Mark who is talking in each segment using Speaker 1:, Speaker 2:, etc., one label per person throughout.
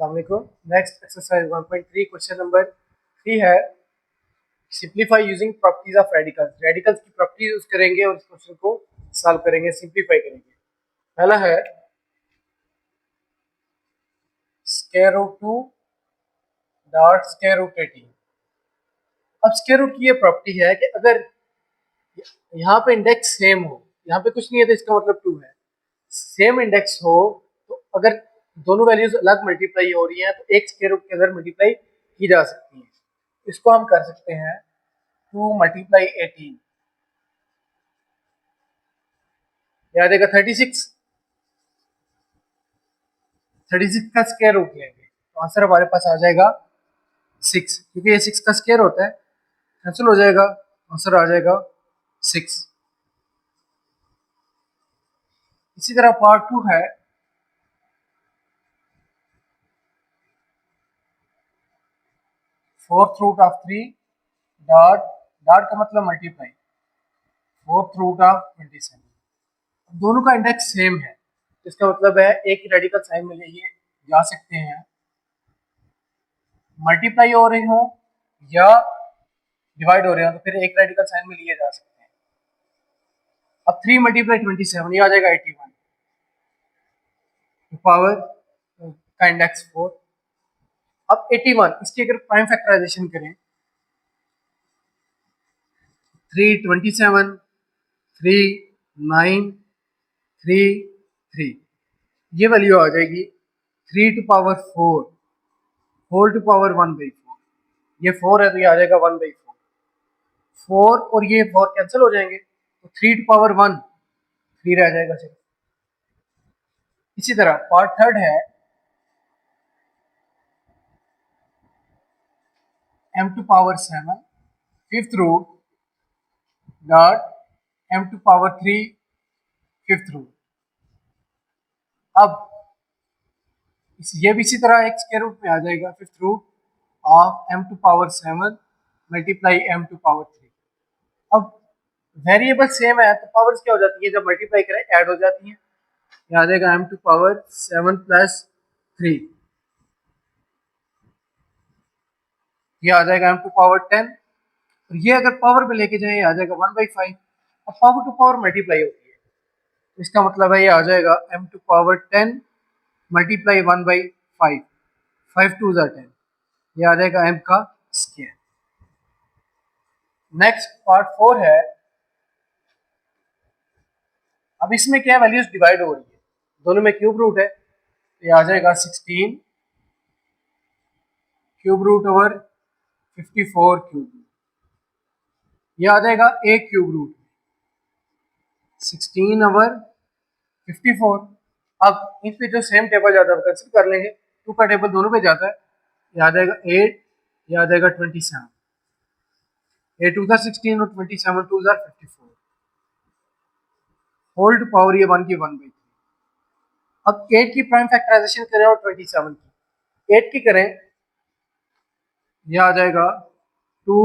Speaker 1: अस्सलाम वालेकुम। Next exercise 1.3 question number 3 है simplify using properties of radicals. Radicals की प्रॉपर्टी यूज करेंगे और इस क्वेश्चन को सॉल्व करेंगे, सिंप्लीफाई करेंगे। पहला है square root 2 dot square root 18। अब स्क्वायर रूट की ये प्रॉपर्टी है कि अगर यहाँ पे इंडेक्स सेम हो, यहाँ पे कुछ नहीं है तो इसका मतलब 2 है, सेम इंडेक्स हो तो अगर दोनों वैल्यूज अलग मल्टीप्लाई हो रही हैं तो एक स्क्वायर रूट के अंदर मल्टीप्लाई की जा सकती है। इसको हम कर सकते हैं 2 मल्टीप्लाई 18, याद आएगा 36। 36 का स्क्वायर रूट लेंगे तो आंसर हमारे पास आ जाएगा 6, क्योंकि ये 6 का स्क्वायर होता है, कैंसिल हो जाएगा, आंसर आ जाएगा 6। इसी तरह पार्ट 2 है fourth root of 3 dot dot का मतलब मल्टीप्लाई फोर्थ रूट ऑफ 27। दोनों का इंडेक्स सेम है, इसका मतलब है एक ही रेडिकल साइन में लिए जा सकते हैं, मल्टीप्लाई हो रहे हो या डिवाइड हो रहे हो तो फिर एक रेडिकल साइन में लिए जा सकते हैं। अब 3 मल्टीप्लाई 27 ये आ जाएगा 81, पावर का इंडेक्स 4। अब 81 इसकी अगर प्राइम फैक्टराइजेशन करें 3 27 3 9 3 3 ये वैल्यू आ जाएगी 3 to power 4 whole to power 1/4। ये 4 है तो ये आ जाएगा 1/4। 4 और ये 4 कैंसिल हो जाएंगे तो 3 टू पावर 1 3 रह जाएगा सिर्फ। इसी तरह पार्ट थर्ड है m to power 7 fifth root dot m to power 3 fifth root. अब ये भी इसी तरह एक स्क्वायर रूट में आ जाएगा, fifth root of m to power 7 multiply m to power 3। अब वेरिएबल सेम है तो पावर्स क्या हो जाती है, जब मल्टीप्लाई करें ऐड हो जाती है। यहाँ आ जाएगा m टू पावर 7 प्लस 3, ये आ जाएगा m टू पावर 10, और ये अगर पावर में लेके जाए आ जाएगा 1/5। अब पावर टू पावर मल्टीप्लाई होती है, इसका मतलब है ये आ जाएगा m टू पावर 10 मल्टीप्लाई 1/5, 5 2 10, ये आ जाएगा m का स्क्वायर। नेक्स्ट पार्ट 4 है, अब इसमें क्या वैल्यूज डिवाइड हो रही है, दोनों में क्यूब रूट है तो ये आ जाएगा 16 cube root over 54 cube root, ये आ जाएगा a क्यूब रूट 16 ओवर 54। अब इस पे जो सेम टेबल जाता है वो कैंसिल कर लेंगे, 2 का टेबल दोनों पे जाता है, ये आ जाएगा 8, ये आ जाएगा 27, 8 2 16 और 27 2 54 होल टू पावर ये 1 की 1/3। अब 8 की प्राइम फैक्टराइजेशन करें और 27 की 8 की करें, ये आ जाएगा 2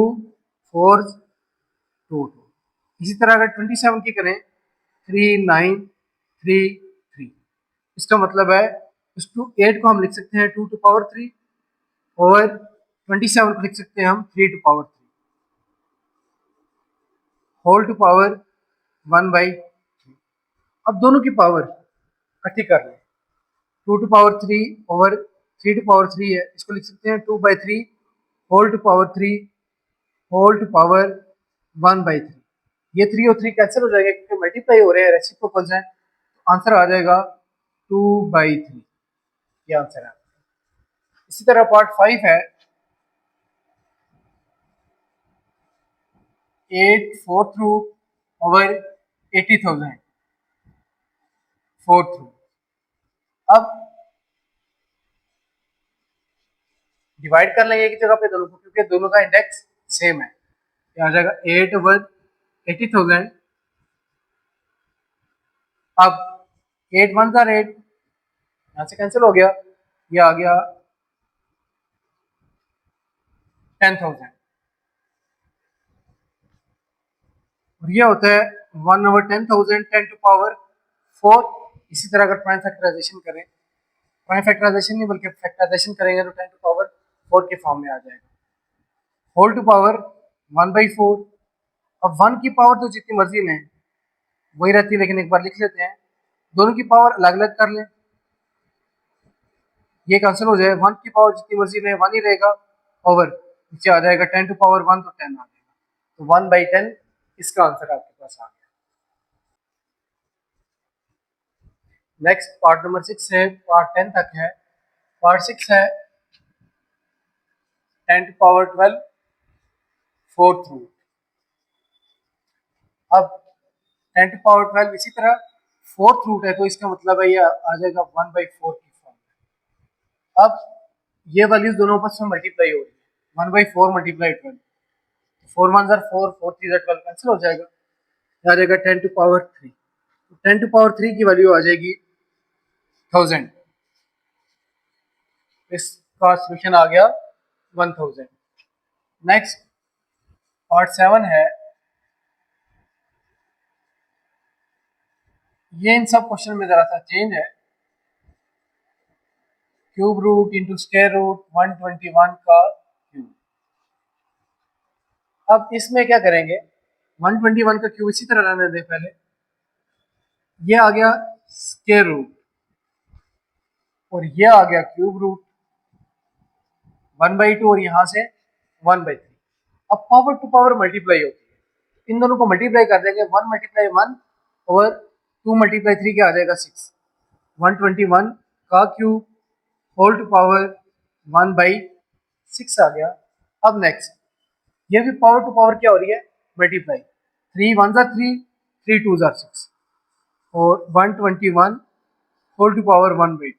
Speaker 1: 4 2 2। इसी तरह अगर 27 की करें 3 9 3 3, इसका मतलब है इस 8 को हम लिख सकते हैं 2 टू पावर 3 और 27 को लिख सकते हैं हम 3 to power 3 whole to power 1/3। अब दोनों की पावर इकट्ठी कर लें, 2 to power 3 over 3 to power 3 है, इसको लिख सकते हैं 2/3 whole to power 3 whole to power 1/3। ये 3 और 3 कैंसिल हो जाएगा क्योंकि मल्टीप्लाई हो रहे हैं, रेसिप्रोकल्स हैं, तो आंसर आ जाएगा 2/3, ये आंसर है। इसी तरह पार्ट 5 है 8 fourth root over 80,000 fourth root. अब डिवाइड कर लेंगे एक जगह पे दोनों को क्योंकि दोनों का इंडेक्स सेम है, ये आ जाएगा 8 ओवर 80,000। अब 8 1 का 8 यहाँ से कैंसिल हो गया, ये आ गया 10,000 और ये होता है 1 ओवर 10,000 10 टू पावर 4। इसी तरह अगर प्राइम फैक्टराइजेशन करें प्राइम फैक्टराइजेशन नहीं बल्कि फैक्टराइजेशन करेंगे तो 10⁴ के फॉर्म में आ जाएगा। Whole to power 1/4। अब 1 की पावर तो जितनी मर्जी लें वही रहती है, लेकिन एक बार लिख लेते हैं, दोनों की पावर अलग अलग कर लें, ये कैंसिल हो जाए। 1 की पावर जितनी मर्जी लें 1 ही रहेगा, ओवर नीचे आ जाएगा 10⁴ तो 10 आ जाएगा, तो 1/10 इसका आंसर आपके पास आ गया। नेक्स्ट पार्ट नंबर 6 है, पार्ट 10 तक है। पार्ट 6 है 10⁻12 फोर्थ रूट। अब 10⁻12 इसी तरह फोर्थ रूट है, तो इसका मतलब है ये आ जाएगा 1/4 की फॉर्म। अब ये वैल्यूज दोनों आपस में मल्टीप्लाई हो रही है, 1/4 मल्टीप्लाई 12, 4 1 4, 4 3 12 कैंसिल हो जाएगा, आ जाएगा 10⁻3। 10⁻3 की वैल्यू आ जाएगी 1000। इसका सोल्यूशन आ गया 1000। नेक्स्ट पार्ट 7 है, ये इन सब क्वेश्चन में जरा सा चेंज है। Cube root into square root 121 का क्यूब। अब इसमें क्या करेंगे, 121 का क्यूब इसी तरह रहने दें पहले, ये आ गया स्क्वायर रूट और ये आ गया क्यूब रूट 1/2 और यहाँ से 1/3। अब पावर टू पावर मल्टीप्लाई होती है, इन दोनों को मल्टीप्लाई कर देंगे, 1 × 1 और 2 × 3 क्या आ जाएगा 6। 121 का क्यूब होल टू पावर 1/6 आ गया। अब नेक्स्ट, ये भी पावर टू पावर क्या हो रही है, मल्टीप्लाई, 3 1 3, 3 2 6 और 121 होल टू पावर 1/2।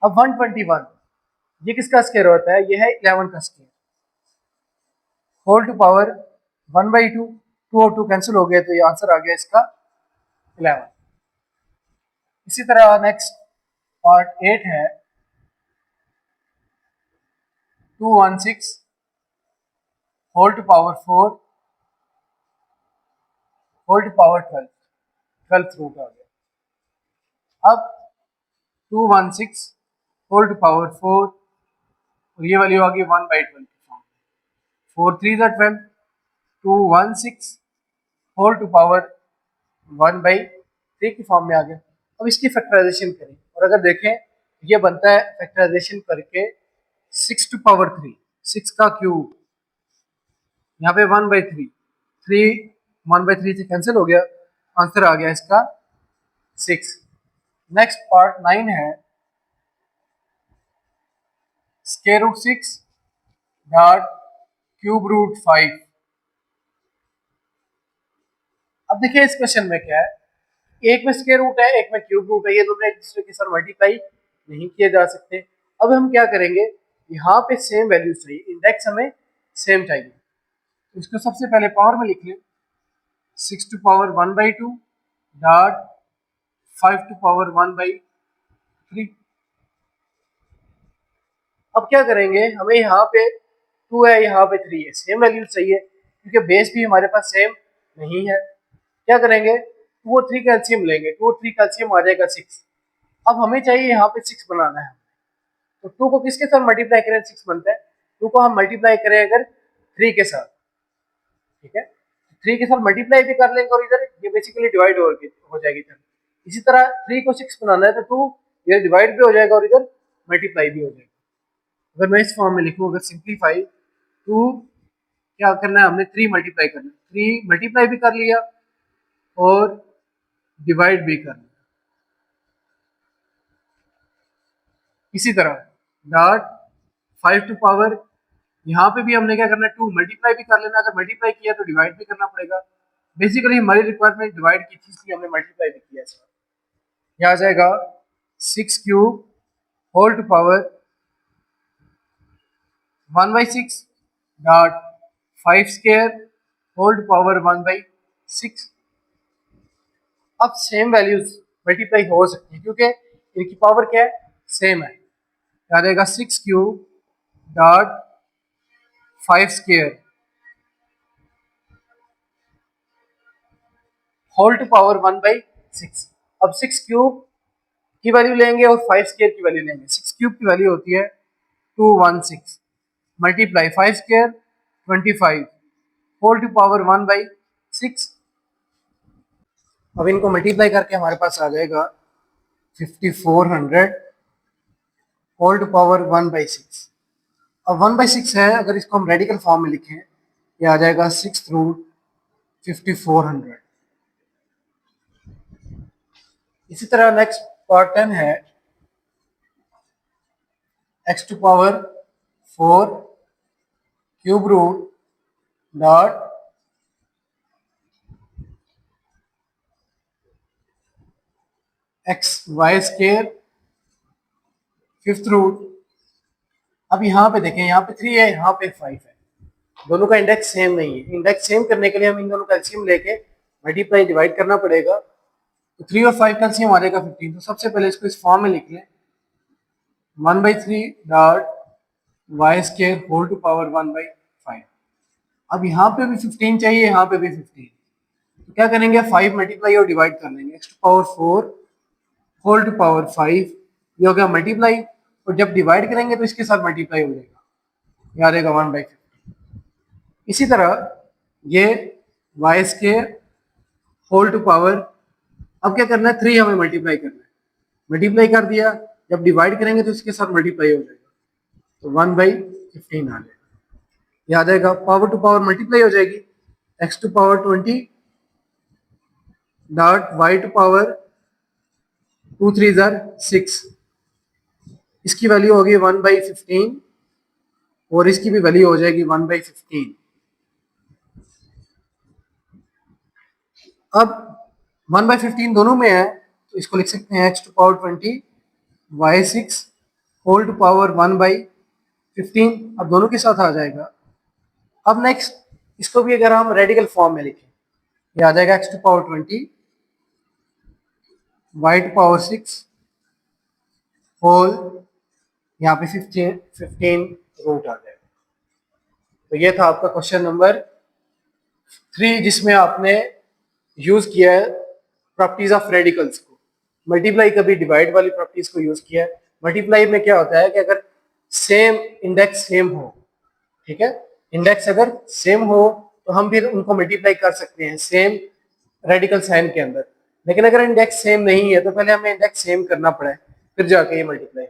Speaker 1: अब 121 ये किसका स्क्वायर होता है, ये है 11 का स्क्वायर, होल टू पावर 1/2, 2 और 2 कैंसिल हो गए, तो ये आंसर आ गया इसका 11। इसी तरह नेक्स्ट पार्ट 8 है 216 whole to power 4 whole to power 12, 12th root आ गया। अब 216 होल टू पावर 4 और ये वैल्यू आ गई 1/12, 4 3 12, 216 होल टू पावर 1/3 की फॉर्म में आ गया। अब इसकी फैक्टराइजेशन करें और अगर देखें ये बनता है फैक्टराइजेशन करके 6 टू पावर 3, 6 का क्यूब, यहाँ पे 1/3, 3 1/3 से कैंसिल हो गया, आंसर आ गया इसका 6। नेक्स्ट पार्ट 9 है square root 6 dot cube root 5। अब देखिए इस क्वेश्चन में क्या है, एक में स्क्वायर रूट है एक में क्यूब रूट है, ये दोनों एक दूसरे के साथ मल्टीप्लाई नहीं किए जा सकते। अब हम क्या करेंगे, यहाँ पे सेम वैल्यू चाहिए, इंडेक्स हमें सेम चाहिए, तो इसको सबसे पहले पावर में लिख लें, 6 to power 1/2 dot 5 to power 1/3। अब क्या करेंगे, हमें यहाँ पे 2 है यहाँ पे 3 है, सेम वैल्यू चाहिए क्योंकि बेस भी हमारे पास सेम नहीं है। क्या करेंगे, 2 और 3 कैल्शियम लेंगे, 2 और 3 कैल्शियम आ जाएगा 6। अब हमें चाहिए यहाँ पे 6 बनाना है, तो 2 को किसके साथ मल्टीप्लाई करें 6 बनता है, 2 को हम मल्टीप्लाई करें अगर 3 के साथ, ठीक है, 3 के साथ मल्टीप्लाई भी कर लेंगे और इधर ये बेसिकली डिवाइड हो जाएगी टर्म। इसी तरह 3 को 6 बनाना है तो 2 इधर डिवाइड भी हो जाएगा और इधर मल्टीप्लाई भी हो जाएगा। अगर मैं इस फॉर्म में लिखूँ, अगर सिंप्लीफाई, 2 क्या करना है, हमने 3 मल्टीप्लाई करना है, 3 मल्टीप्लाई भी कर लिया और डिवाइड भी कर लिया। इसी तरह डॉट 5 टू पावर, यहाँ पे भी हमने क्या करना है, 2 मल्टीप्लाई भी कर लेना, अगर मल्टीप्लाई किया तो डिवाइड भी करना पड़ेगा। बेसिकली हमारी रिक्वायरमेंट डिवाइड की थी इसलिए हमने मल्टीप्लाई भी किया। यह आ जाएगा 6 cube whole to power 1/6 dot 5 square whole to power 1/6। अब सेम वैल्यूज मल्टीप्लाई हो सकती है क्योंकि इनकी पावर क्या है, सेम है। आ जाएगा 6 cube dot 5 square whole to power 1/6। अब 6 क्यूब की वैल्यू लेंगे और 5 स्क्वायर की वैल्यू लेंगे। 6 क्यूब की वैल्यू होती है 216 multiply 5 square 25 whole to power 1/6। अब इनको मल्टीप्लाई करके हमारे पास आ जाएगा 5400 होल टू पावर 1/6। अब 1/6 है, अगर इसको हम रेडिकल फॉर्म में लिखें ये आ जाएगा 6/5400। इसी तरह नेक्स्ट पार्ट 10 है x to power 4 cube root dot x y square fifth root. अब यहाँ पे देखें, यहाँ पे 3 है, यहाँ पे 5 है, दोनों का इंडेक्स सेम नहीं है। इंडेक्स सेम करने के लिए हम इन दोनों का एलसीएम लेके मल्टीप्लाई डिवाइड करना पड़ेगा। तो 3 और 5 का एलसीएम आ जाएगा 15। तो सबसे पहले इसको इस फॉर्म में लिख लें 1/3 dot y square whole to power 1/5। अब यहाँ पे भी 15 चाहिए, यहाँ पे भी 15। तो क्या करेंगे, 5 मल्टीप्लाई और डिवाइड कर लेंगे। x to power 4 whole to power 5 ये हो गया मल्टीप्लाई, और जब डिवाइड करेंगे तो इसके साथ मल्टीप्लाई हो जाएगा, ये आ जाएगा 1/50। इसी तरह ये y square whole to power, अब क्या करना है, 3 हमें मल्टीप्लाई करना है, मल्टीप्लाई कर दिया, जब डिवाइड करेंगे तो इसके साथ मल्टीप्लाई हो जाएगा, तो 1/15 आ जाएगा। ये आ जाएगा, पावर टू पावर मल्टीप्लाई हो जाएगी, x to power 20 dot y to power 2 3 6। इसकी वैल्यू होगी 1/15 और इसकी भी वैल्यू हो जाएगी 1/15। अब 1/15 दोनों में है, तो इसको लिख सकते हैं x to power 20 y6 whole to power 1/15। अब दोनों के साथ आ जाएगा। अब नेक्स्ट इसको भी अगर हम रेडिकल फॉर्म में लिखें, ये आ जाएगा x to power 20 y to power 6 whole, यहाँ पे 15 रूट आ जाएगा। तो ये था आपका क्वेश्चन नंबर 3, जिसमें आपने यूज किया है प्रॉपर्टीज ऑफ रेडिकल्स को, मल्टीप्लाई कभी डिवाइड वाली प्रॉपर्टीज को यूज किया है। मल्टीप्लाई में क्या होता है कि अगर सेम इंडेक्स सेम हो, ठीक है, इंडेक्स अगर सेम हो तो हम फिर उनको मल्टीप्लाई कर सकते हैं सेम रेडिकल साइन के अंदर। लेकिन अगर इंडेक्स सेम नहीं है तो पहले हमें इंडेक्स सेम करना पड़ा है, फिर जाके ये मल्टीप्लाई।